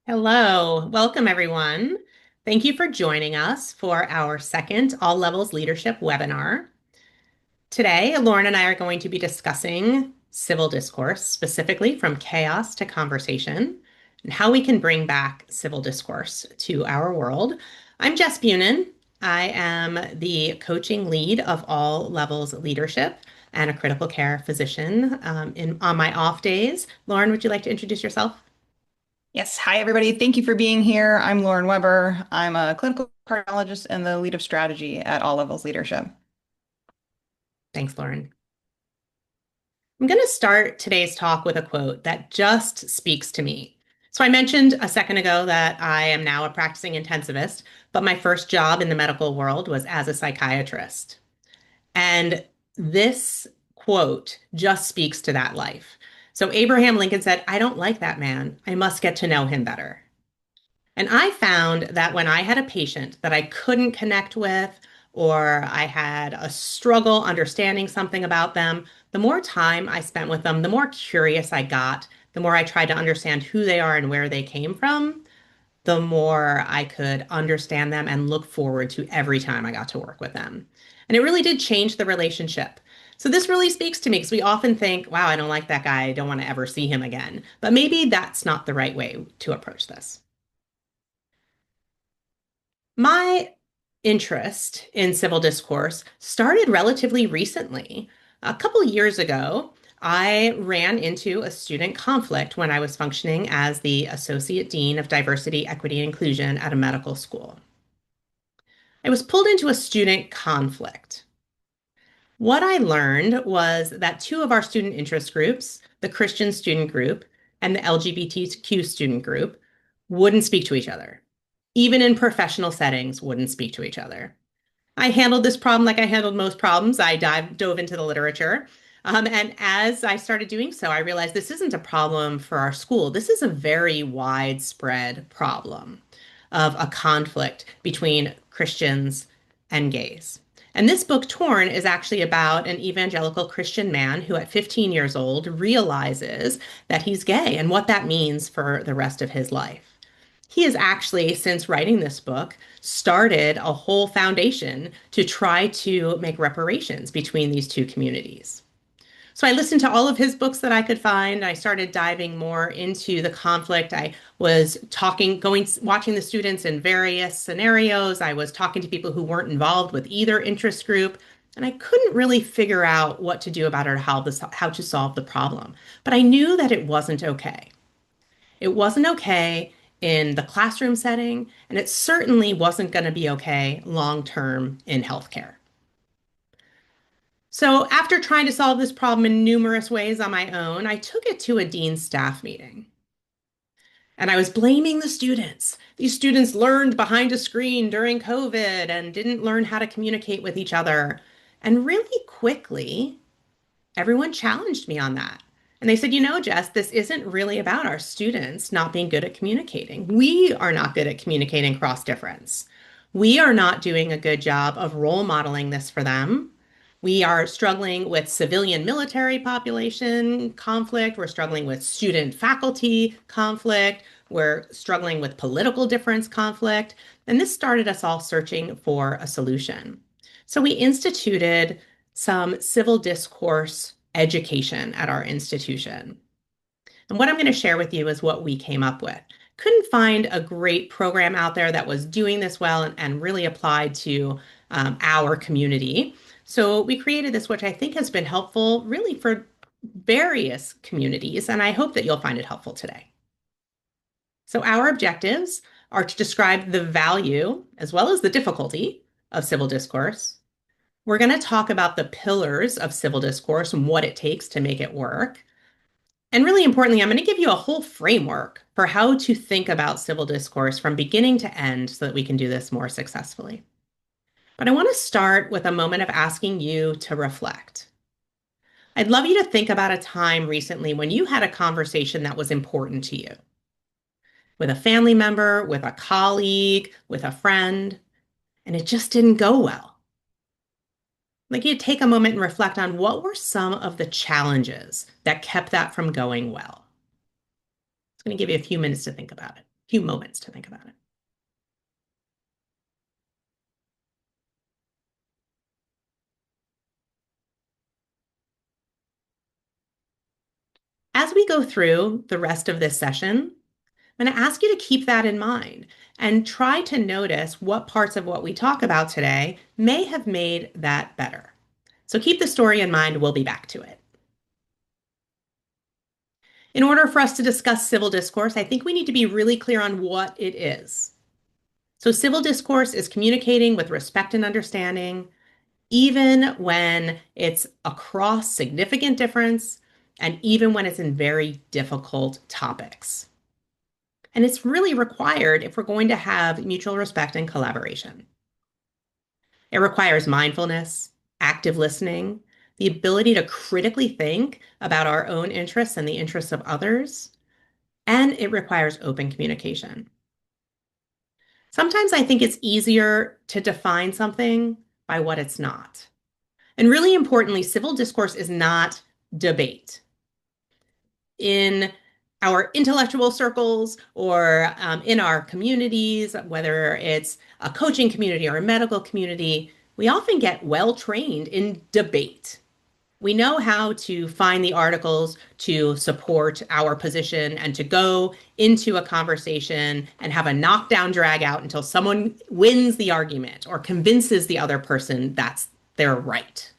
Hello, welcome everyone. Thank you for joining us for our second All Levels Leadership webinar. Today, Lauren and I are going to be discussing civil discourse, specifically from chaos to conversation, and how we can bring back civil discourse to our world. I'm Jess Bunin. I am the coaching lead of All Levels Leadership and a critical care physician on my off days. Lauren, would you like to introduce yourself? Yes. Hi, everybody. Thank you for being here. I'm Lauren Weber. I'm a clinical cardiologist and the lead of strategy at All Levels Leadership. Thanks, Lauren. I'm going to start today's talk with a quote that just speaks to me. So, I mentioned a second ago that I am now a practicing intensivist, but my first job in the medical world was as a psychiatrist. And this quote just speaks to that life. So, Abraham Lincoln said, "I don't like that man. I must get to know him better." And I found that when I had a patient that I couldn't connect with, or I had a struggle understanding something about them, the more time I spent with them, the more curious I got, the more I tried to understand who they are and where they came from, the more I could understand them and look forward to every time I got to work with them. And it really did change the relationship. So this really speaks to me because we often think, wow, I don't like that guy. I don't want to ever see him again. But maybe that's not the right way to approach this. My interest in civil discourse started relatively recently. A couple years ago, I ran into a student conflict when I was functioning as the Associate Dean of Diversity, Equity, and Inclusion at a medical school. I was pulled into a student conflict. What I learned was that two of our student interest groups, the Christian student group and the LGBTQ student group, wouldn't speak to each other. Even in professional settings, wouldn't speak to each other. I handled this problem like I handled most problems. I dove into the literature. And as I started doing so, I realized this isn't a problem for our school. This is a very widespread problem of a conflict between Christians and gays. And this book, Torn, is actually about an evangelical Christian man who, at 15 years old, realizes that he's gay and what that means for the rest of his life. He has actually, since writing this book, started a whole foundation to try to make reparations between these two communities. So I listened to all of his books that I could find. I started diving more into the conflict. I was watching the students in various scenarios. I was talking to people who weren't involved with either interest group. And I couldn't really figure out what to do about it or how to solve the problem. But I knew that it wasn't okay. It wasn't okay in the classroom setting, and it certainly wasn't going to be okay long term in healthcare. So, after trying to solve this problem in numerous ways on my own, I took it to a dean's staff meeting. And I was blaming the students. These students learned behind a screen during COVID and didn't learn how to communicate with each other. And really quickly, everyone challenged me on that. And they said, Jess, this isn't really about our students not being good at communicating. We are not good at communicating cross difference. We are not doing a good job of role modeling this for them. We are struggling with civilian military population conflict. We're struggling with student faculty conflict. We're struggling with political difference conflict. And this started us all searching for a solution. So we instituted some civil discourse education at our institution. And what I'm going to share with you is what we came up with. Couldn't find a great program out there that was doing this well and really applied to our community. So we created this, which I think has been helpful really for various communities, and I hope that you'll find it helpful today. So our objectives are to describe the value as well as the difficulty of civil discourse. We're going to talk about the pillars of civil discourse and what it takes to make it work. And really importantly, I'm going to give you a whole framework for how to think about civil discourse from beginning to end so that we can do this more successfully. But I want to start with a moment of asking you to reflect. I'd love you to think about a time recently when you had a conversation that was important to you with a family member, with a colleague, with a friend, and it just didn't go well. Like you take a moment and reflect on what were some of the challenges that kept that from going well. It's going to give you a few minutes to think about it. few moments to think about it. As we go through the rest of this session, I'm going to ask you to keep that in mind and try to notice what parts of what we talk about today may have made that better. So keep the story in mind. We'll be back to it. In order for us to discuss civil discourse, I think we need to be really clear on what it is. So, civil discourse is communicating with respect and understanding, even when it's across significant difference and even when it's in very difficult topics. And it's really required if we're going to have mutual respect and collaboration. It requires mindfulness, active listening, the ability to critically think about our own interests and the interests of others, and it requires open communication. Sometimes I think it's easier to define something by what it's not. And really importantly, civil discourse is not debate. In our intellectual circles or in our communities, whether it's a coaching community or a medical community, we often get well trained in debate. We know how to find the articles to support our position and to go into a conversation and have a knockdown drag out until someone wins the argument or convinces the other person that's their right.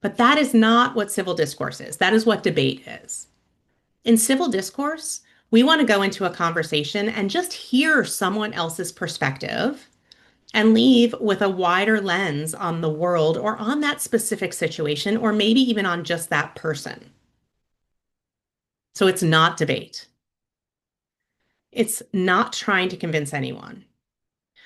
But that is not what civil discourse is. That is what debate is. In civil discourse, we want to go into a conversation and just hear someone else's perspective and leave with a wider lens on the world or on that specific situation, or maybe even on just that person. So it's not debate. It's not trying to convince anyone.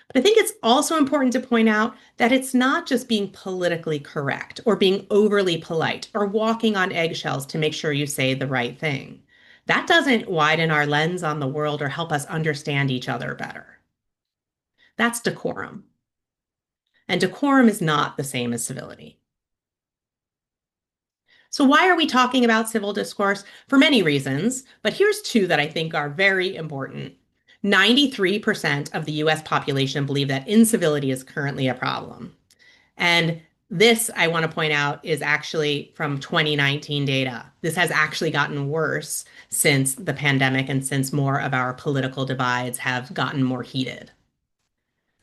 But I think it's also important to point out that it's not just being politically correct or being overly polite or walking on eggshells to make sure you say the right thing. That doesn't widen our lens on the world or help us understand each other better. That's decorum. And decorum is not the same as civility. So, why are we talking about civil discourse? For many reasons, but here's two that I think are very important. 93% of the US population believe that incivility is currently a problem. And this, I want to point out, is actually from 2019 data. This has actually gotten worse since the pandemic and since more of our political divides have gotten more heated.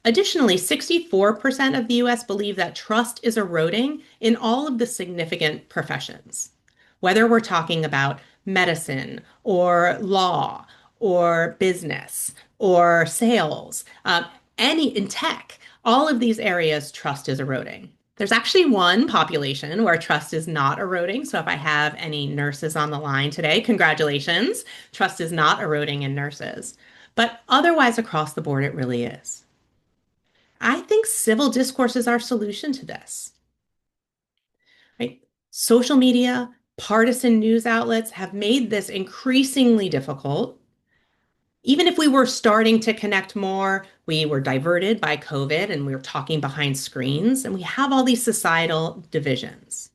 Additionally, 64% of the US believe that trust is eroding in all of the significant professions, whether we're talking about medicine or law or business or sales, any in tech, all of these areas, trust is eroding. There's actually one population where trust is not eroding. So if I have any nurses on the line today, congratulations. Trust is not eroding in nurses. But otherwise, across the board, it really is. I think civil discourse is our solution to this, right? Social media, partisan news outlets have made this increasingly difficult. Even if we were starting to connect more, we were diverted by COVID and we were talking behind screens, and we have all these societal divisions.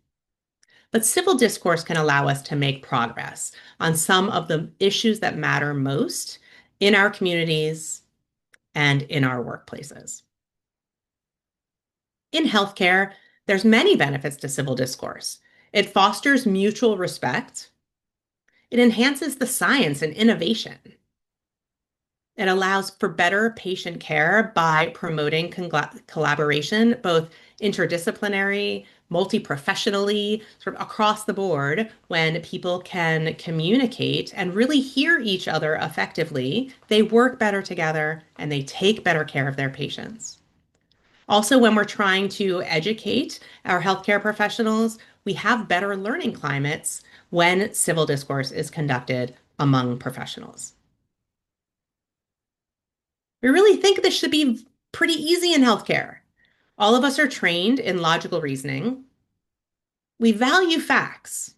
But civil discourse can allow us to make progress on some of the issues that matter most in our communities and in our workplaces. In healthcare, there's many benefits to civil discourse. It fosters mutual respect. It enhances the science and innovation. It allows for better patient care by promoting collaboration, both interdisciplinary, multi-professionally, sort of across the board. When people can communicate and really hear each other effectively, they work better together and they take better care of their patients. Also, when we're trying to educate our healthcare professionals, we have better learning climates when civil discourse is conducted among professionals. We really think this should be pretty easy in healthcare. All of us are trained in logical reasoning. We value facts.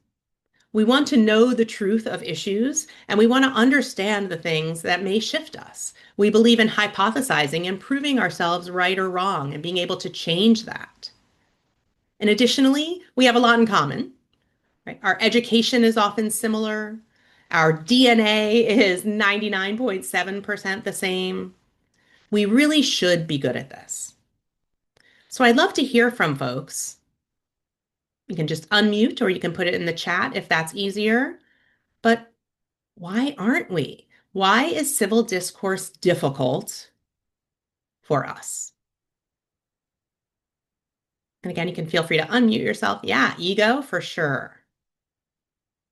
We want to know the truth of issues, and we want to understand the things that may shift us. We believe in hypothesizing and proving ourselves right or wrong and being able to change that. And additionally, we have a lot in common, right? Our education is often similar. Our DNA is 99.7% the same. We really should be good at this. So I'd love to hear from folks. You can just unmute or you can put it in the chat if that's easier. But why aren't we? Why is civil discourse difficult for us? And again, you can feel free to unmute yourself. Yeah, ego for sure.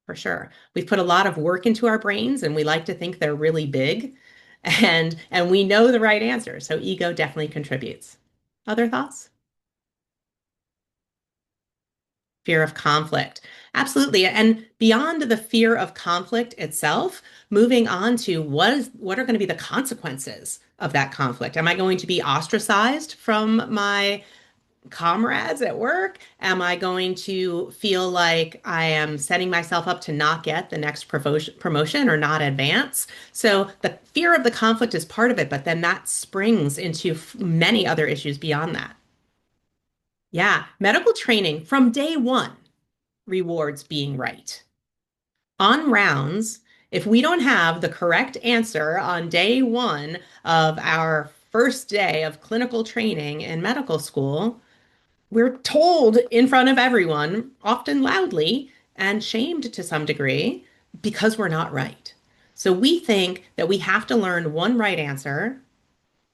For sure. We've put a lot of work into our brains and we like to think they're really big and we know the right answer. So ego definitely contributes. Other thoughts? Fear of conflict. Absolutely. And beyond the fear of conflict itself, moving on to what are going to be the consequences of that conflict? Am I going to be ostracized from my comrades at work? Am I going to feel like I am setting myself up to not get the next promotion or not advance? So the fear of the conflict is part of it, but then that springs into many other issues beyond that. Yeah, medical training from day one rewards being right. On rounds, if we don't have the correct answer on day one of our first day of clinical training in medical school, we're told in front of everyone, often loudly and shamed to some degree, because we're not right. So we think that we have to learn one right answer,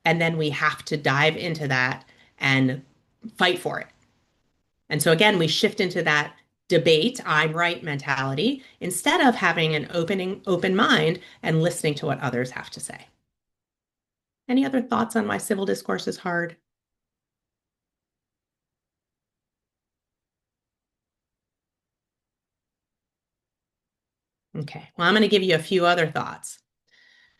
and then we have to dive into that and fight for it. And so again, we shift into that debate, I'm right mentality, instead of having an open mind and listening to what others have to say. Any other thoughts on why civil discourse is hard? Okay, well, I'm going to give you a few other thoughts.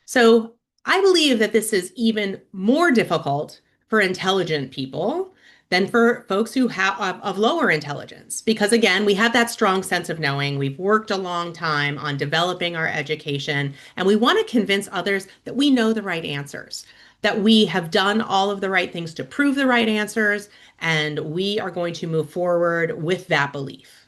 So I believe that this is even more difficult for intelligent people than for folks who have of lower intelligence. Because again, we have that strong sense of knowing. We've worked a long time on developing our education, and we want to convince others that we know the right answers, that we have done all of the right things to prove the right answers, and we are going to move forward with that belief.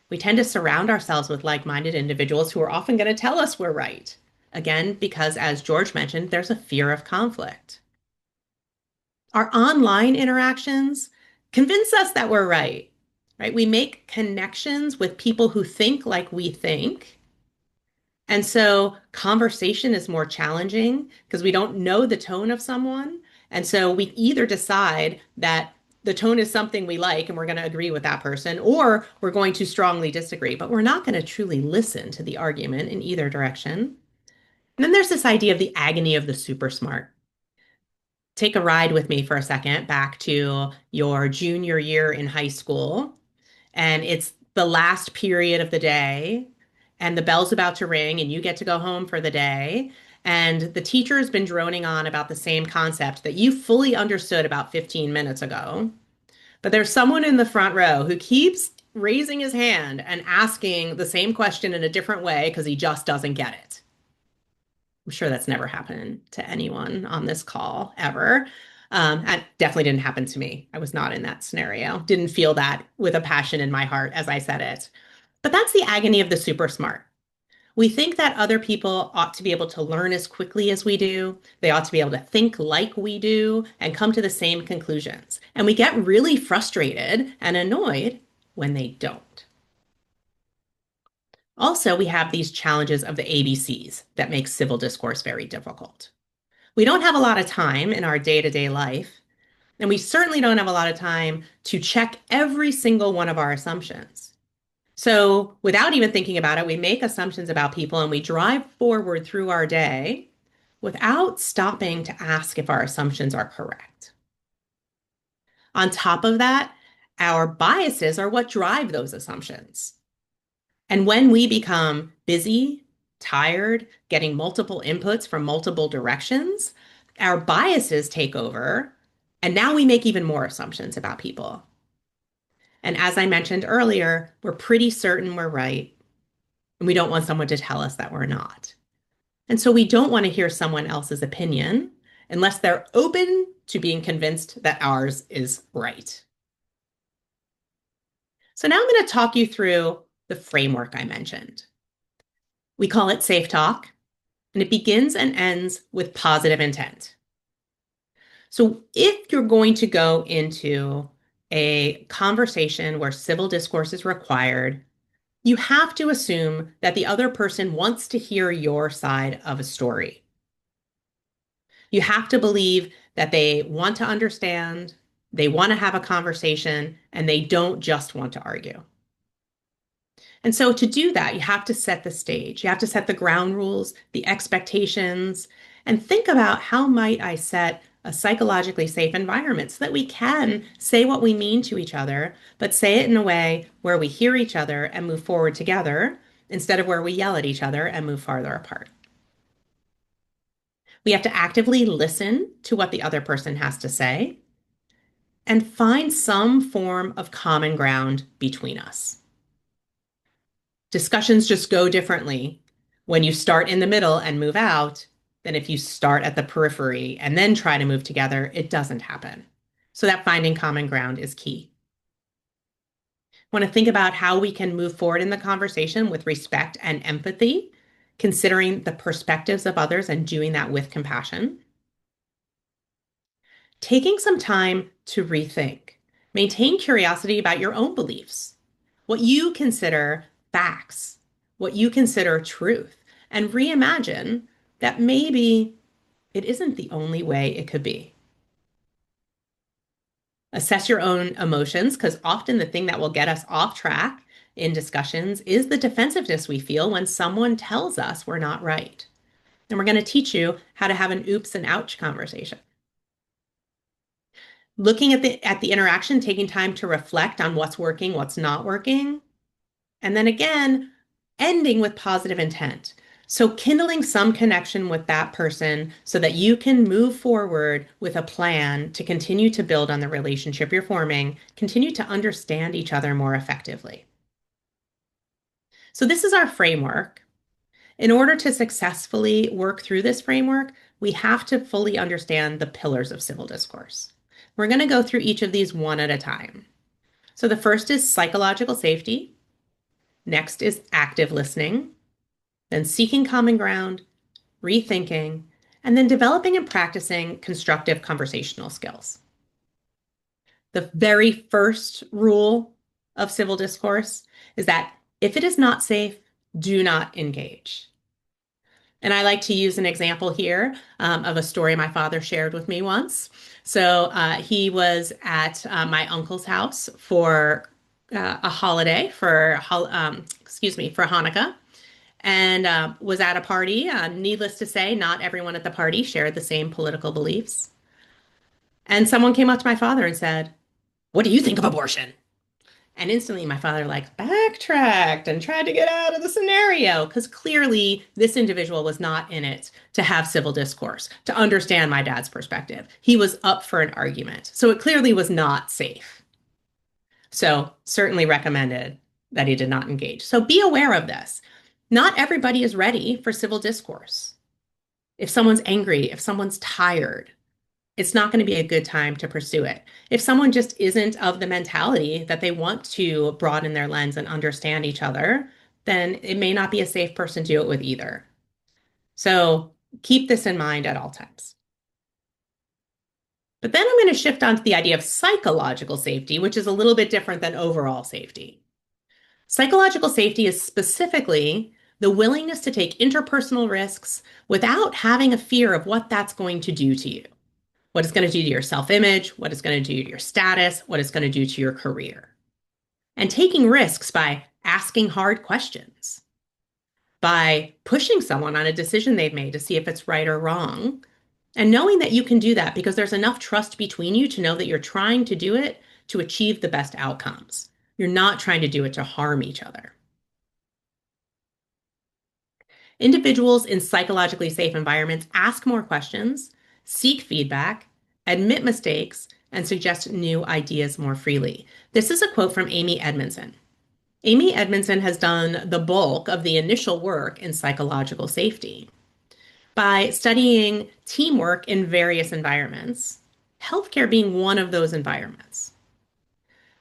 We tend to surround ourselves with like-minded individuals who are often going to tell us we're right. Again, because as George mentioned, there's a fear of conflict. Our online interactions convince us that we're right, right? We make connections with people who think like we think. And so conversation is more challenging because we don't know the tone of someone. And so we either decide that the tone is something we like and we're going to agree with that person, or we're going to strongly disagree, but we're not going to truly listen to the argument in either direction. And then there's this idea of the agony of the super smart. Take a ride with me for a second back to your junior year in high school, and it's the last period of the day, and the bell's about to ring, and you get to go home for the day. And the teacher has been droning on about the same concept that you fully understood about 15 minutes ago. But there's someone in the front row who keeps raising his hand and asking the same question in a different way because he just doesn't get it. I'm sure that's never happened to anyone on this call ever. It definitely didn't happen to me. I was not in that scenario. Didn't feel that with a passion in my heart as I said it. But that's the agony of the super smart. We think that other people ought to be able to learn as quickly as we do. They ought to be able to think like we do and come to the same conclusions. And we get really frustrated and annoyed when they don't. Also, we have these challenges of the ABCs that make civil discourse very difficult. We don't have a lot of time in our day-to-day life, and we certainly don't have a lot of time to check every single one of our assumptions. So, without even thinking about it, we make assumptions about people and we drive forward through our day without stopping to ask if our assumptions are correct. On top of that, our biases are what drive those assumptions. And when we become busy, tired, getting multiple inputs from multiple directions, our biases take over. And now we make even more assumptions about people. And as I mentioned earlier, we're pretty certain we're right. And we don't want someone to tell us that we're not. And so we don't want to hear someone else's opinion unless they're open to being convinced that ours is right. So now I'm going to talk you through the framework I mentioned. We call it safe talk, and it begins and ends with positive intent. So if you're going to go into a conversation where civil discourse is required, you have to assume that the other person wants to hear your side of a story. You have to believe that they want to understand, they want to have a conversation, and they don't just want to argue. And so to do that, you have to set the stage. You have to set the ground rules, the expectations, and think about how might I set a psychologically safe environment so that we can say what we mean to each other, but say it in a way where we hear each other and move forward together instead of where we yell at each other and move farther apart. We have to actively listen to what the other person has to say and find some form of common ground between us. Discussions just go differently when you start in the middle and move out than if you start at the periphery and then try to move together. It doesn't happen. So that finding common ground is key. Want to think about how we can move forward in the conversation with respect and empathy, considering the perspectives of others and doing that with compassion. Taking some time to rethink. Maintain curiosity about your own beliefs, what you consider facts, what you consider truth, and reimagine that maybe it isn't the only way it could be. Assess your own emotions, because often the thing that will get us off track in discussions is the defensiveness we feel when someone tells us we're not right. And we're going to teach you how to have an oops and ouch conversation. Looking at the interaction, taking time to reflect on what's working, what's not working, and then again, ending with positive intent. So kindling some connection with that person so that you can move forward with a plan to continue to build on the relationship you're forming, continue to understand each other more effectively. So this is our framework. In order to successfully work through this framework, we have to fully understand the pillars of civil discourse. We're going to go through each of these one at a time. So the first is psychological safety. Next is active listening, then seeking common ground, rethinking, and then developing and practicing constructive conversational skills. The very first rule of civil discourse is that if it is not safe, do not engage. And I like to use an example here of a story my father shared with me once. So he was at my uncle's house for a holiday for Hanukkah, and was at a party. Needless to say, not everyone at the party shared the same political beliefs. And someone came up to my father and said, "What do you think of abortion?" And instantly my father like backtracked and tried to get out of the scenario because clearly this individual was not in it to have civil discourse, to understand my dad's perspective. He was up for an argument. So it clearly was not safe. So certainly recommended that he did not engage. So be aware of this. Not everybody is ready for civil discourse. If someone's angry, if someone's tired, it's not going to be a good time to pursue it. If someone just isn't of the mentality that they want to broaden their lens and understand each other, then it may not be a safe person to do it with either. So keep this in mind at all times. But then I'm going to shift on to the idea of psychological safety, which is a little bit different than overall safety. Psychological safety is specifically the willingness to take interpersonal risks without having a fear of what that's going to do to you, what it's going to do to your self-image, what it's going to do to your status, what it's going to do to your career. And taking risks by asking hard questions, by pushing someone on a decision they've made to see if it's right or wrong, and knowing that you can do that because there's enough trust between you to know that you're trying to do it to achieve the best outcomes. You're not trying to do it to harm each other. Individuals in psychologically safe environments ask more questions, seek feedback, admit mistakes, and suggest new ideas more freely. This is a quote from Amy Edmondson. Amy Edmondson has done the bulk of the initial work in psychological safety by studying teamwork in various environments, healthcare being one of those environments.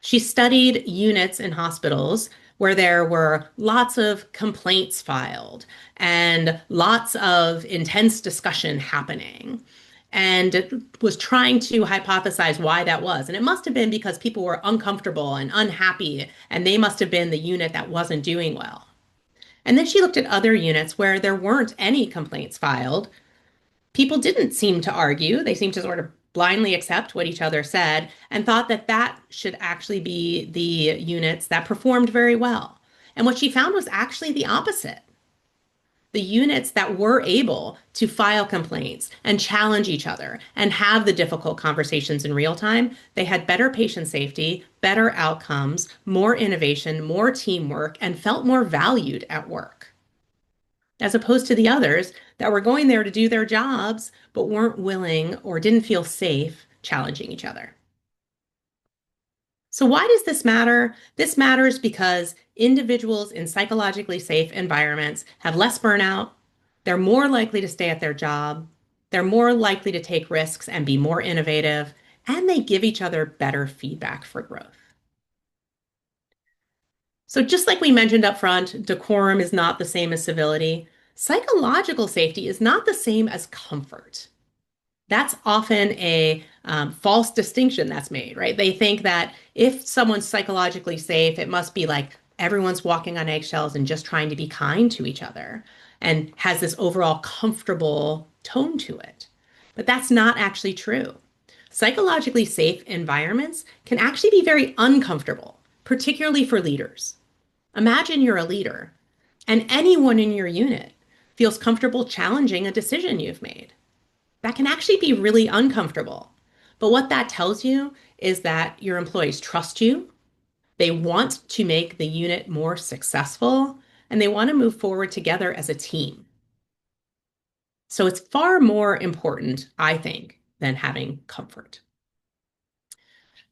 She studied units in hospitals where there were lots of complaints filed and lots of intense discussion happening. And it was trying to hypothesize why that was. And it must have been because people were uncomfortable and unhappy, and they must have been the unit that wasn't doing well. And then she looked at other units where there weren't any complaints filed. People didn't seem to argue. They seemed to sort of blindly accept what each other said and thought that that should actually be the units that performed very well. And what she found was actually the opposite. The units that were able to file complaints and challenge each other and have the difficult conversations in real time, they had better patient safety, better outcomes, more innovation, more teamwork, and felt more valued at work, as opposed to the others that were going there to do their jobs but weren't willing or didn't feel safe challenging each other. So, why does this matter? This matters because individuals in psychologically safe environments have less burnout, they're more likely to stay at their job, they're more likely to take risks and be more innovative, and they give each other better feedback for growth. So, just like we mentioned up front, decorum is not the same as civility. Psychological safety is not the same as comfort. That's often a false distinction that's made, right? They think that if someone's psychologically safe, it must be like everyone's walking on eggshells and just trying to be kind to each other and has this overall comfortable tone to it. But that's not actually true. Psychologically safe environments can actually be very uncomfortable, particularly for leaders. Imagine you're a leader and anyone in your unit feels comfortable challenging a decision you've made. That can actually be really uncomfortable. But what that tells you is that your employees trust you, they want to make the unit more successful, and they want to move forward together as a team. So it's far more important, I think, than having comfort.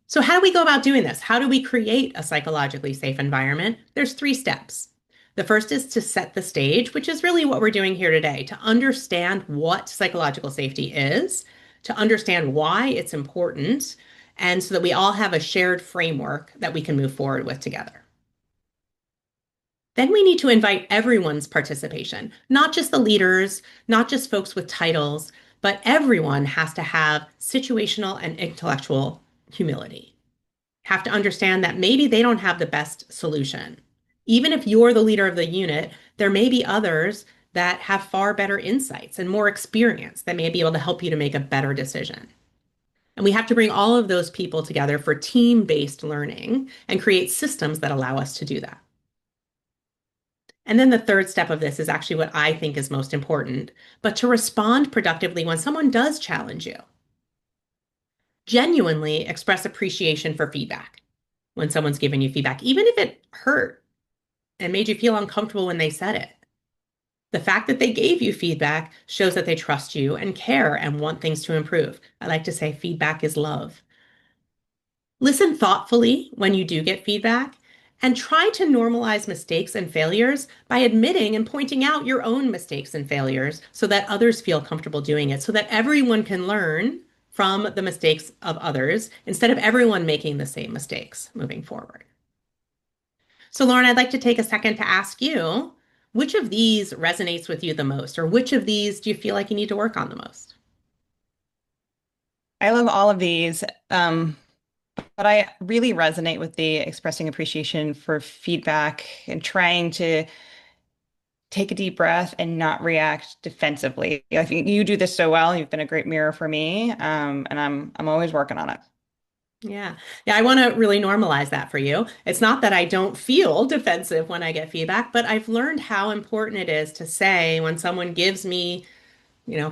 So, how do we go about doing this? How do we create a psychologically safe environment? There's three steps. The first is to set the stage, which is really what we're doing here today, to understand what psychological safety is, to understand why it's important, and so that we all have a shared framework that we can move forward with together. Then we need to invite everyone's participation, not just the leaders, not just folks with titles, but everyone has to have situational and intellectual humility. Have to understand that maybe they don't have the best solution. Even if you're the leader of the unit, there may be others that have far better insights and more experience that may be able to help you to make a better decision. And we have to bring all of those people together for team-based learning and create systems that allow us to do that. And then the third step of this is actually what I think is most important, but to respond productively when someone does challenge you. Genuinely express appreciation for feedback when someone's giving you feedback, even if it hurt and made you feel uncomfortable when they said it. The fact that they gave you feedback shows that they trust you and care and want things to improve. I like to say feedback is love. Listen thoughtfully when you do get feedback and try to normalize mistakes and failures by admitting and pointing out your own mistakes and failures so that others feel comfortable doing it, so that everyone can learn from the mistakes of others instead of everyone making the same mistakes moving forward. So, Lauren, I'd like to take a second to ask you, which of these resonates with you the most, or which of these do you feel like you need to work on the most? I love all of these, but I really resonate with the expressing appreciation for feedback and trying to take a deep breath and not react defensively. I think you do this so well. You've been a great mirror for me, and I'm always working on it. Yeah. Yeah, I want to really normalize that for you. It's not that I don't feel defensive when I get feedback, but I've learned how important it is to say when someone gives me,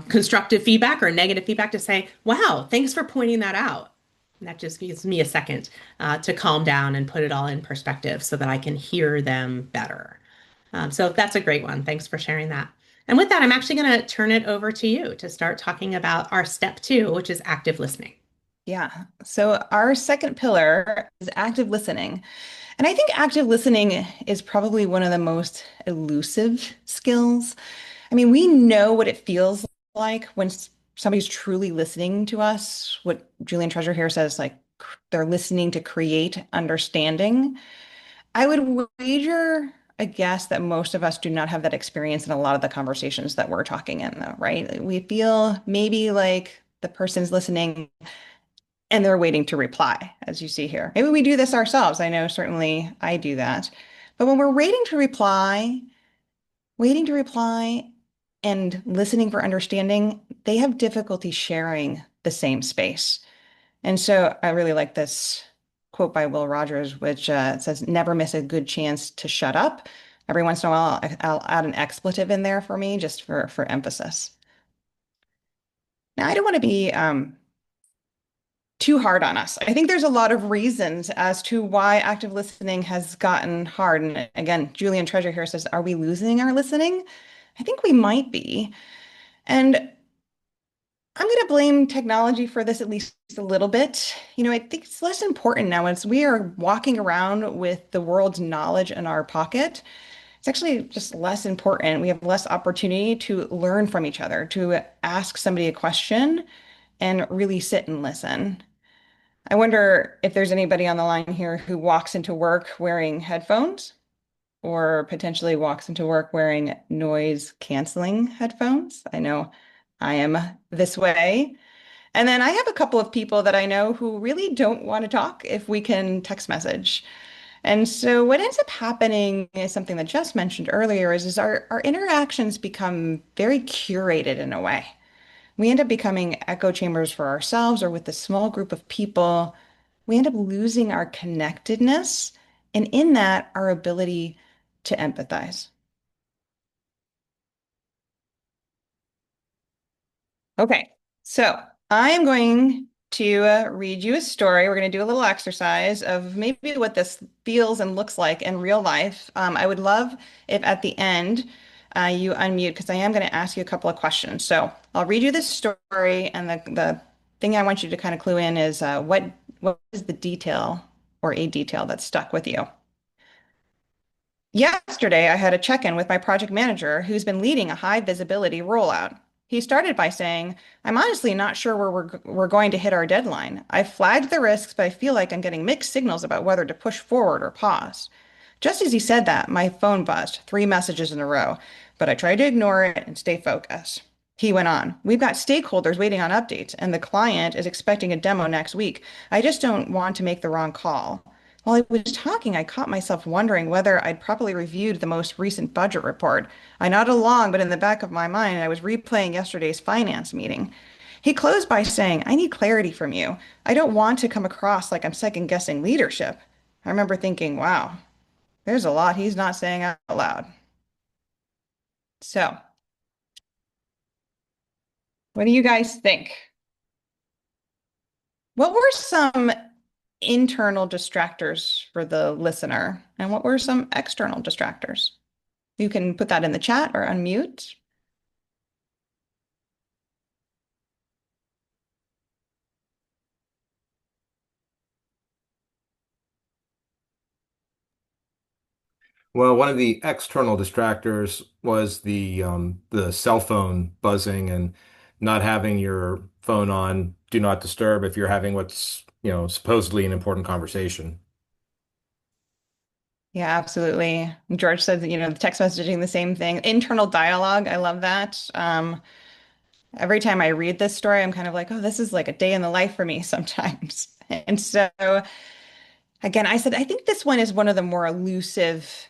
constructive feedback or negative feedback to say, wow, thanks for pointing that out. And that just gives me a second to calm down and put it all in perspective so that I can hear them better. So that's a great one. Thanks for sharing that. And with that, I'm actually going to turn it over to you to start talking about our step two, which is active listening. Yeah. So our second pillar is active listening. And I think active listening is probably one of the most elusive skills. I mean, we know what it feels like when somebody's truly listening to us, what Julian Treasure here says, like they're listening to create understanding. I would wager a guess that most of us do not have that experience in a lot of the conversations that we're talking in, though, right? We feel maybe like the person's listening and they're waiting to reply, as you see here. Maybe we do this ourselves. I know certainly I do that. But when we're waiting to reply and listening for understanding, they have difficulty sharing the same space. And so I really like this quote by Will Rogers, which says, never miss a good chance to shut up. Every once in a while, I'll add an expletive in there for me just for emphasis. Now, I don't want to be too hard on us. I think there's a lot of reasons as to why active listening has gotten hard. And again, Julian Treasure here says, are we losing our listening? I think we might be. And I'm going to blame technology for this at least a little bit. I think it's less important now as we are walking around with the world's knowledge in our pocket. It's actually just less important. We have less opportunity to learn from each other, to ask somebody a question and really sit and listen. I wonder if there's anybody on the line here who walks into work wearing headphones or potentially walks into work wearing noise canceling headphones. I know I am this way. And then I have a couple of people that I know who really don't want to talk if we can text message. And so what ends up happening is something that Jess mentioned earlier is our interactions become very curated in a way. We end up becoming echo chambers for ourselves or with a small group of people. We end up losing our connectedness, and in that, our ability to empathize. Okay, so I am going to read you a story. We're going to do a little exercise of maybe what this feels and looks like in real life. I would love if at the end you unmute because I am going to ask you a couple of questions. So I'll read you this story, and the thing I want you to kind of clue in is what is the detail or a detail that stuck with you? Yesterday, I had a check-in with my project manager who's been leading a high visibility rollout. He started by saying, I'm honestly not sure where we're going to hit our deadline. I've flagged the risks, but I feel like I'm getting mixed signals about whether to push forward or pause. Just as he said that, my phone buzzed, 3 messages in a row, but I tried to ignore it and stay focused. He went on, we've got stakeholders waiting on updates, and the client is expecting a demo next week. I just don't want to make the wrong call. While I was talking, I caught myself wondering whether I'd properly reviewed the most recent budget report. I nodded along, but in the back of my mind, I was replaying yesterday's finance meeting. He closed by saying, I need clarity from you. I don't want to come across like I'm second guessing leadership. I remember thinking, wow, there's a lot he's not saying out loud. So, what do you guys think? What were some internal distractors for the listener, and what were some external distractors? You can put that in the chat or unmute. Well, one of the external distractors was the cell phone buzzing and not having your phone on do not disturb if you're having what's, supposedly an important conversation. Yeah, absolutely. George said that, the text messaging, the same thing. Internal dialogue, I love that. Every time I read this story, I'm kind of like, oh, this is like a day in the life for me sometimes. And so, again, I said, I think this one is one of the more elusive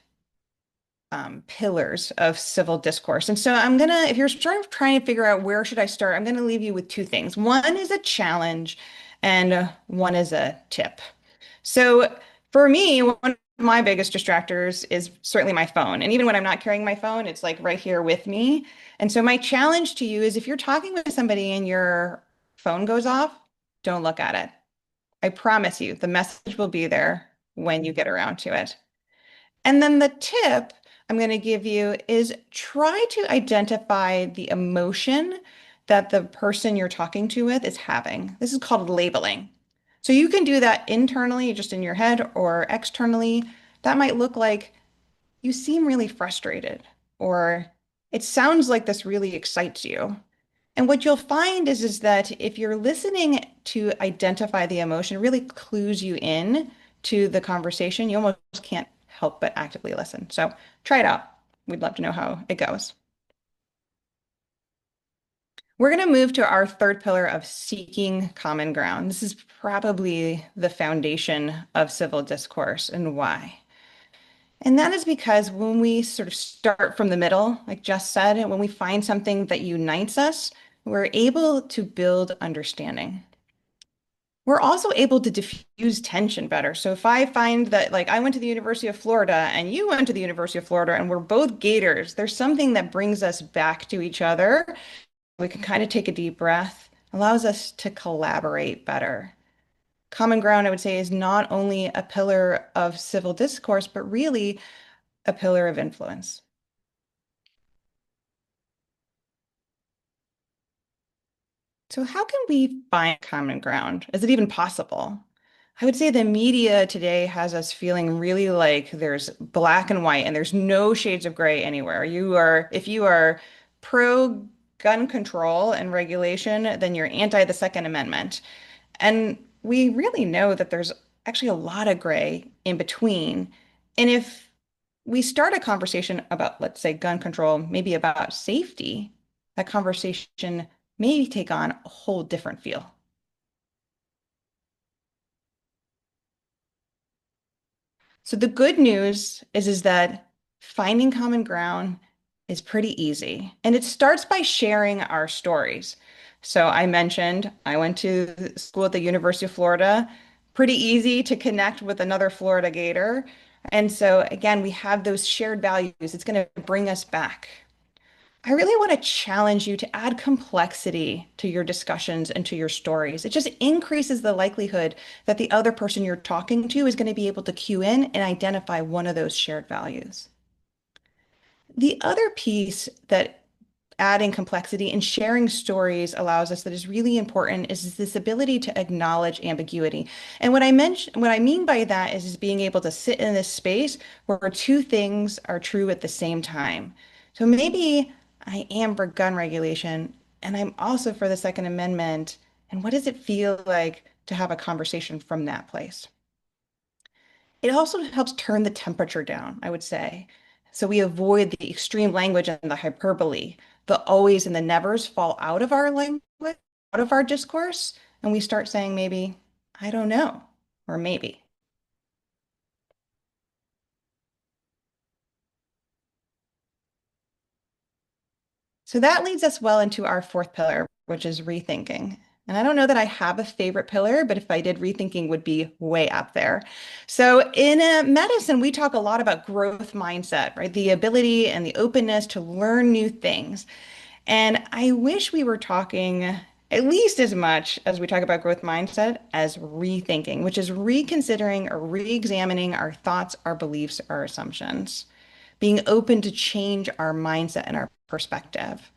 pillars of civil discourse. And so if you're sort of trying to figure out where should I start, I'm gonna leave you with two things. One is a challenge and one is a tip. So for me, one of my biggest distractors is certainly my phone. And even when I'm not carrying my phone, it's like right here with me. And so my challenge to you is if you're talking with somebody and your phone goes off, don't look at it. I promise you, the message will be there when you get around to it. And then the tip I'm going to give you is try to identify the emotion that the person you're talking to with is having. This is called labeling. So you can do that internally, just in your head, or externally. That might look like you seem really frustrated, or it sounds like this really excites you. And what you'll find is that if you're listening to identify the emotion, it really clues you in to the conversation. You almost can't help but actively listen. So try it out. We'd love to know how it goes. We're going to move to our third pillar of seeking common ground. This is probably the foundation of civil discourse and why. And that is because when we sort of start from the middle, like Jess said, and when we find something that unites us, we're able to build understanding. We're also able to diffuse tension better. So if I find that, like, I went to the University of Florida and you went to the University of Florida and we're both Gators, there's something that brings us back to each other. We can kind of take a deep breath, allows us to collaborate better. Common ground, I would say, is not only a pillar of civil discourse, but really a pillar of influence. So, how can we find common ground? Is it even possible? I would say the media today has us feeling really like there's black and white and there's no shades of gray anywhere. If you are pro gun control and regulation, then you're anti the Second Amendment. And we really know that there's actually a lot of gray in between. And if we start a conversation about, let's say, gun control, maybe about safety, that conversation may take on a whole different feel. So the good news is that finding common ground is pretty easy. And it starts by sharing our stories. So I mentioned I went to school at the University of Florida. Pretty easy to connect with another Florida Gator. And so again, we have those shared values. It's going to bring us back. I really want to challenge you to add complexity to your discussions and to your stories. It just increases the likelihood that the other person you're talking to is going to be able to cue in and identify one of those shared values. The other piece that adding complexity and sharing stories allows us that is really important is this ability to acknowledge ambiguity. And what I mean by that is being able to sit in this space where two things are true at the same time. So maybe I am for gun regulation and I'm also for the Second Amendment. And what does it feel like to have a conversation from that place? It also helps turn the temperature down, I would say. So we avoid the extreme language and the hyperbole. The always and the nevers fall out of our language, out of our discourse, and we start saying maybe, I don't know, or maybe. So that leads us well into our fourth pillar, which is rethinking. And I don't know that I have a favorite pillar, but if I did, rethinking would be way up there. So in medicine, we talk a lot about growth mindset, right? The ability and the openness to learn new things. And I wish we were talking at least as much as we talk about growth mindset as rethinking, which is reconsidering or re-examining our thoughts, our beliefs, our assumptions, being open to change our mindset and our perspective.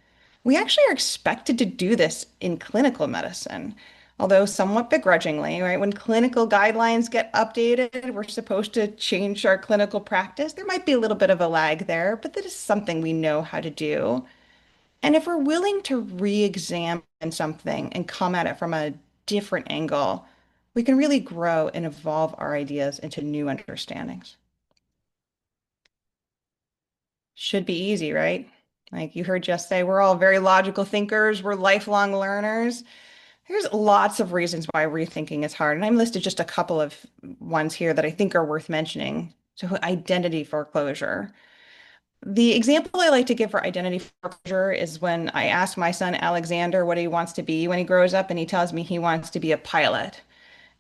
We actually are expected to do this in clinical medicine, although somewhat begrudgingly, right? When clinical guidelines get updated, we're supposed to change our clinical practice. There might be a little bit of a lag there, but that is something we know how to do. And if we're willing to re-examine something and come at it from a different angle, we can really grow and evolve our ideas into new understandings. Should be easy, right? Like you heard Jess say, we're all very logical thinkers, we're lifelong learners. There's lots of reasons why rethinking is hard, and I'm listed just a couple of ones here that I think are worth mentioning. So identity foreclosure. The example I like to give for identity foreclosure is when I ask my son Alexander what he wants to be when he grows up, and he tells me he wants to be a pilot.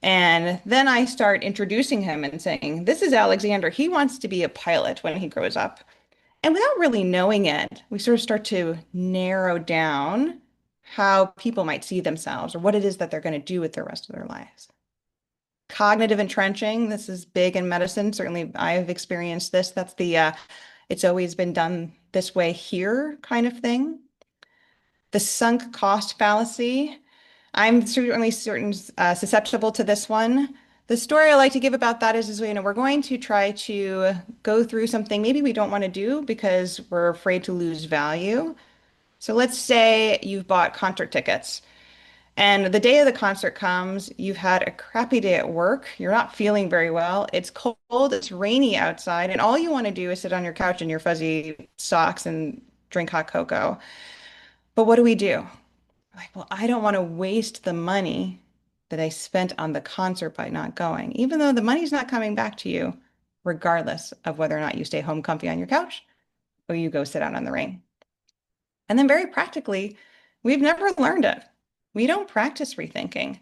And then I start introducing him and saying, this is Alexander. He wants to be a pilot when he grows up. And without really knowing it, we sort of start to narrow down how people might see themselves or what it is that they're going to do with the rest of their lives. Cognitive entrenching, this is big in medicine. Certainly, I've experienced this. That's the it's always been done this way here kind of thing. The sunk cost fallacy. I'm certainly susceptible to this one. The story I like to give about that is, we're going to try to go through something maybe we don't want to do because we're afraid to lose value. So let's say you've bought concert tickets And the day of the concert comes, you've had a crappy day at work, you're not feeling very well, it's cold, it's rainy outside, and all you want to do is sit on your couch in your fuzzy socks and drink hot cocoa. But what do we do? Like, well, I don't want to waste the money that I spent on the concert by not going, even though the money's not coming back to you, regardless of whether or not you stay home comfy on your couch or you go sit out on the rain. And then, very practically, we've never learned it. We don't practice rethinking.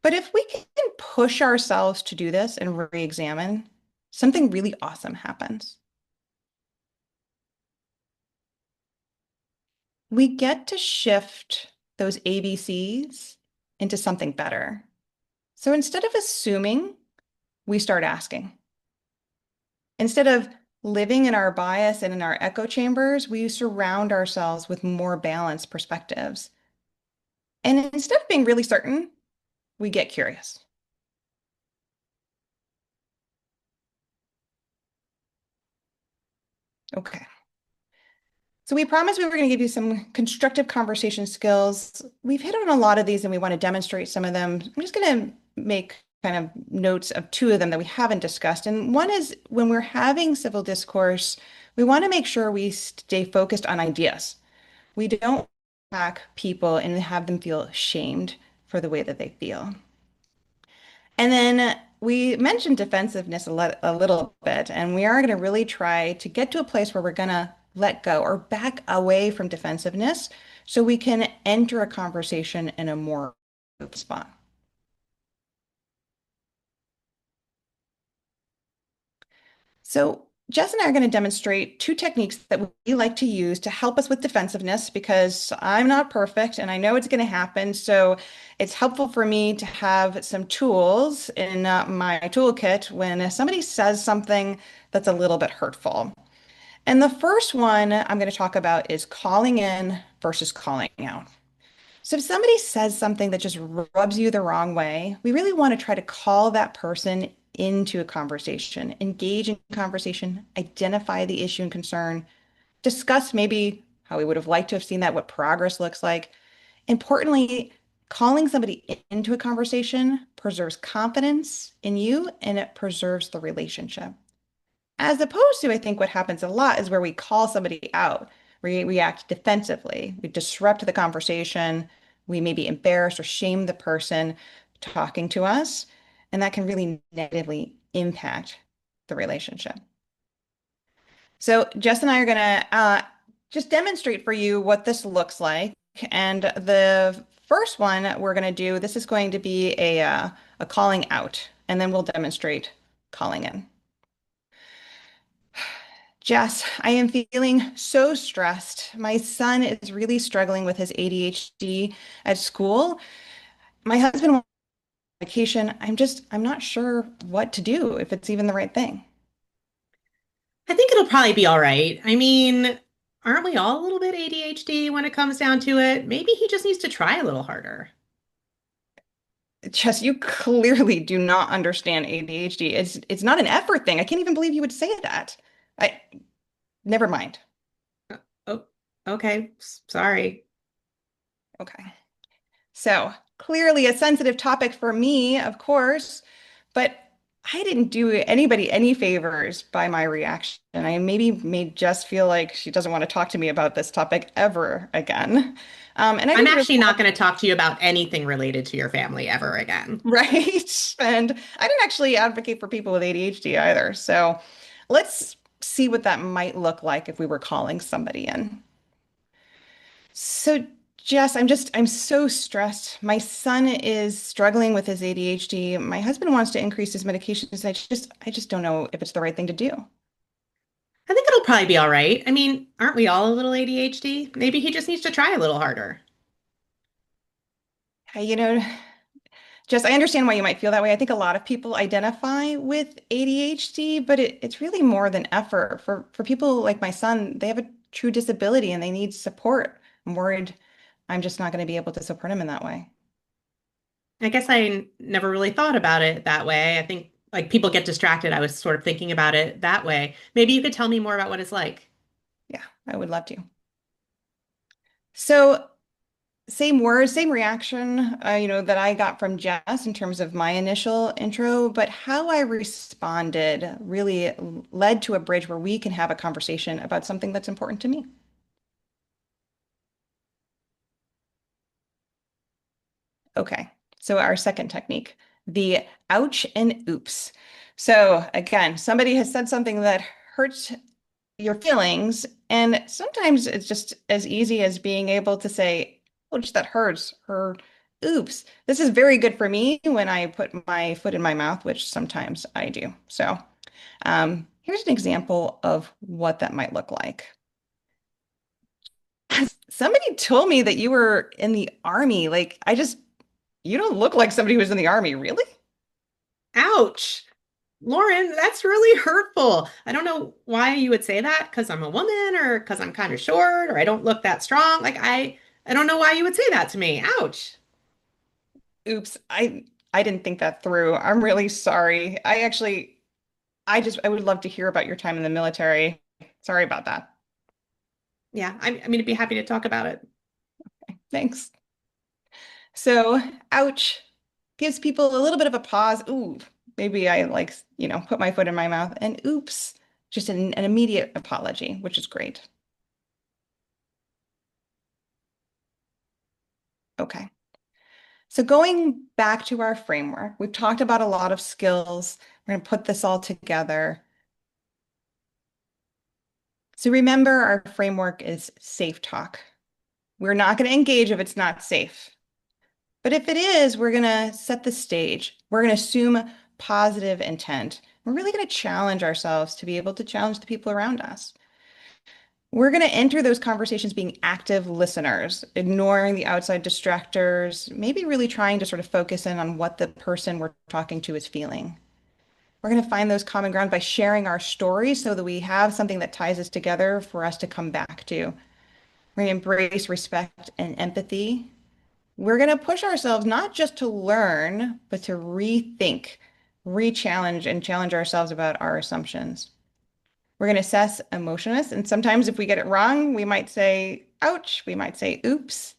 But if we can push ourselves to do this and re-examine, something really awesome happens. We get to shift those ABCs into something better. So instead of assuming, we start asking. Instead of living in our bias and in our echo chambers, we surround ourselves with more balanced perspectives. And instead of being really certain, we get curious. Okay. So we promised we were going to give you some constructive conversation skills. We've hit on a lot of these and we want to demonstrate some of them. I'm just going to make kind of notes of two of them that we haven't discussed. And one is when we're having civil discourse, we want to make sure we stay focused on ideas. We don't attack people and have them feel shamed for the way that they feel. And then we mentioned defensiveness a little bit, and we are going to really try to get to a place where we're going to let go or back away from defensiveness so we can enter a conversation in a more spot. So Jess and I are going to demonstrate two techniques that we like to use to help us with defensiveness because I'm not perfect and I know it's going to happen. So it's helpful for me to have some tools in my toolkit when somebody says something that's a little bit hurtful. And the first one I'm going to talk about is calling in versus calling out. So if somebody says something that just rubs you the wrong way, we really want to try to call that person into a conversation, engage in conversation, identify the issue and concern, discuss maybe how we would have liked to have seen that, what progress looks like. Importantly, calling somebody into a conversation preserves confidence in you and it preserves the relationship. As opposed to, I think what happens a lot is where we call somebody out, we react defensively, we disrupt the conversation, we maybe embarrass or shame the person talking to us, and that can really negatively impact the relationship. So Jess and I are going to just demonstrate for you what this looks like. And the first one we're going to do, this is going to be a calling out, and then we'll demonstrate calling in. Jess, I am feeling so stressed. My son is really struggling with his ADHD at school. My husband went on vacation. I'm not sure what to do, if it's even the right thing. I think it'll probably be all right. I mean, aren't we all a little bit ADHD when it comes down to it? Maybe he just needs to try a little harder. Jess, you clearly do not understand ADHD. It's not an effort thing. I can't even believe you would say that. I never mind. Oh, okay. Sorry. Okay. So clearly a sensitive topic for me, of course, but I didn't do anybody any favors by my reaction. I maybe made Jess feel like she doesn't want to talk to me about this topic ever again. And I I'm didn't really actually not going to talk to you about anything related to your family ever again. right. And I didn't actually advocate for people with ADHD either. So let's see what that might look like if we were calling somebody in. So, Jess, I'm so stressed. My son is struggling with his ADHD. My husband wants to increase his medications. I just don't know if it's the right thing to do. I think it'll probably be all right. I mean, aren't we all a little ADHD? Maybe he just needs to try a little harder. You know, Jess, I understand why you might feel that way. I think a lot of people identify with ADHD, but it's really more than effort. For people like my son, they have a true disability and they need support. I'm worried I'm just not going to be able to support him in that way. I guess never really thought about it that way. I think like people get distracted. I was sort of thinking about it that way. Maybe you could tell me more about what it's like. Yeah, I would love to. So Same words, same reaction, that I got from Jess in terms of my initial intro, but how I responded really led to a bridge where we can have a conversation about something that's important to me. Okay, so our second technique, the ouch and oops. So again, somebody has said something that hurts your feelings, and sometimes it's just as easy as being able to say, ouch, that hurts, or oops. This is very good for me when I put my foot in my mouth, which sometimes I do. So here's an example of what that might look like. Somebody told me that you were in the army. You don't look like somebody who's in the army, really? Ouch. Lauren, that's really hurtful. I don't know why you would say that because I'm a woman or because I'm kind of short or I don't look that strong. I don't know why you would say that to me. Ouch. Oops, I didn't think that through. I'm really sorry. I would love to hear about your time in the military. Sorry about that. Yeah, I mean, I'd be happy to talk about it. Thanks. So, ouch gives people a little bit of a pause. Ooh, maybe I put my foot in my mouth and oops, just an immediate apology, which is great. Okay. So going back to our framework, we've talked about a lot of skills. We're going to put this all together. So remember, our framework is safe talk. We're not going to engage if it's not safe. But if it is, we're going to set the stage. We're going to assume positive intent. We're really going to challenge ourselves to be able to challenge the people around us. We're going to enter those conversations being active listeners, ignoring the outside distractors, maybe really trying to sort of focus in on what the person we're talking to is feeling. We're going to find those common ground by sharing our stories so that we have something that ties us together for us to come back to. We're going to embrace respect and empathy. We're going to push ourselves not just to learn, but to rethink, re-challenge, and challenge ourselves about our assumptions. We're going to assess emotionness. And sometimes if we get it wrong, we might say, ouch, we might say, oops.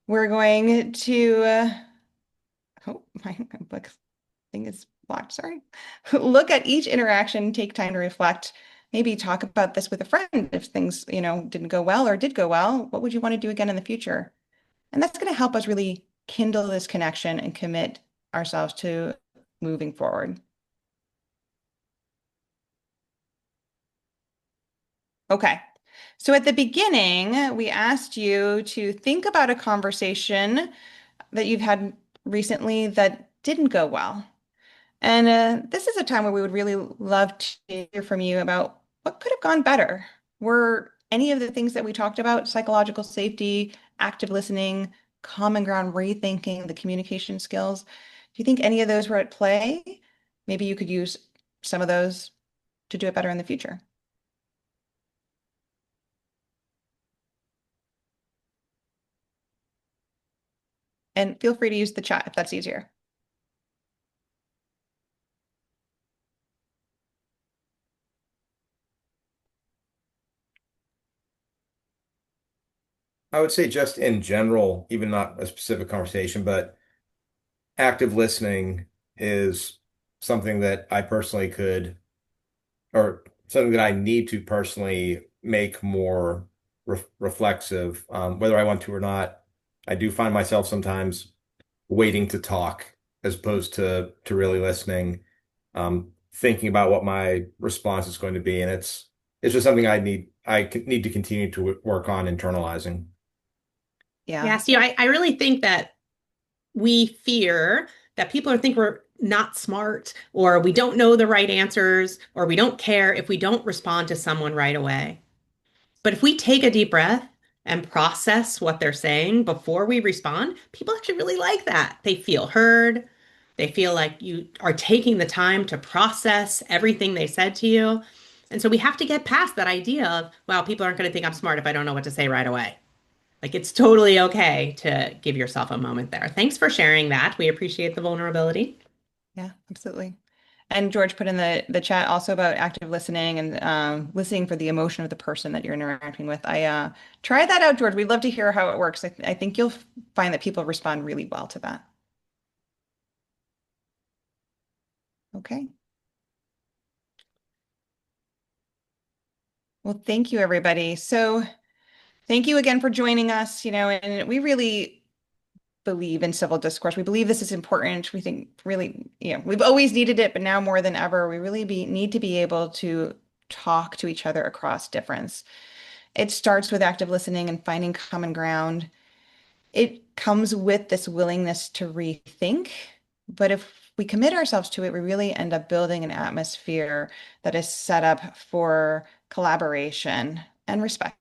We're going to, oh, my book thing is blocked, sorry. Look at each interaction, take time to reflect, maybe talk about this with a friend if things, didn't go well or did go well. What would you want to do again in the future? And that's going to help us really kindle this connection and commit ourselves to moving forward. Okay. So at the beginning, we asked you to think about a conversation that you've had recently that didn't go well. And this is a time where we would really love to hear from you about what could have gone better. Were any of the things that we talked about, psychological safety, active listening, common ground, rethinking, the communication skills, do you think any of those were at play? Maybe you could use some of those to do it better in the future. And feel free to use the chat if that's easier. I would say just in general, even not a specific conversation, but active listening is something that I personally could, or something that I need to personally make more reflexive, whether I want to or not. I do find myself sometimes waiting to talk as opposed to really listening, thinking about what my response is going to be, and it's just something I need to continue to work on internalizing. Yeah. Yeah, see, I really think that we fear that people think we're not smart or we don't know the right answers or we don't care if we don't respond to someone right away. But if we take a deep breath and process what they're saying before we respond, people actually really like that. They feel heard. They feel like you are taking the time to process everything they said to you. And so we have to get past that idea of, wow, people aren't going to think I'm smart if I don't know what to say right away. Like it's totally okay to give yourself a moment there. Thanks for sharing that. We appreciate the vulnerability. Yeah, absolutely. And George put in the chat also about active listening and listening for the emotion of the person that you're interacting with. I try that out, George. We'd love to hear how it works. I think you'll find that people respond really well to that. Okay. Well, thank you, everybody. So thank you again for joining us, and we really believe in civil discourse. We believe this is important. We think really, we've always needed it, but now more than ever, we really need to be able to talk to each other across difference. It starts with active listening and finding common ground. It comes with this willingness to rethink. But if we commit ourselves to it, we really end up building an atmosphere that is set up for collaboration and respect.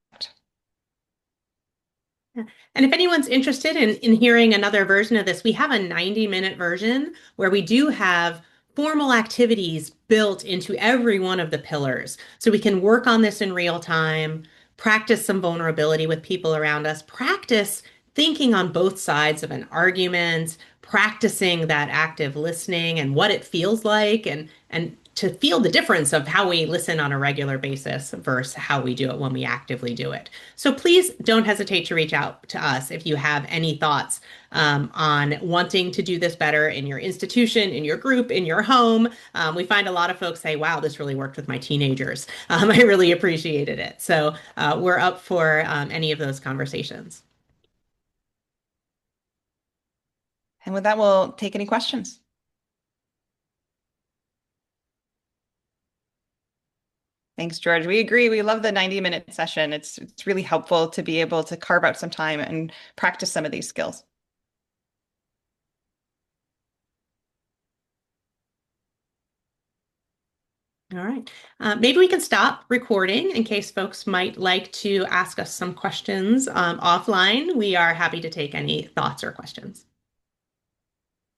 And if anyone's interested in hearing another version of this, we have a 90-minute version where we do have formal activities built into every one of the pillars. So we can work on this in real time, practice some vulnerability with people around us, practice thinking on both sides of an argument, practicing that active listening and what it feels like and to feel the difference of how we listen on a regular basis versus how we do it when we actively do it. So please don't hesitate to reach out to us if you have any thoughts on wanting to do this better in your institution, in your group, in your home. We find a lot of folks say, wow, this really worked with my teenagers. I really appreciated it. So we're up for any of those conversations. And with that, we'll take any questions. Thanks, George. We agree. We love the 90-minute session. It's really helpful to be able to carve out some time and practice some of these skills. All right. Maybe we can stop recording in case folks might like to ask us some questions offline. We are happy to take any thoughts or questions.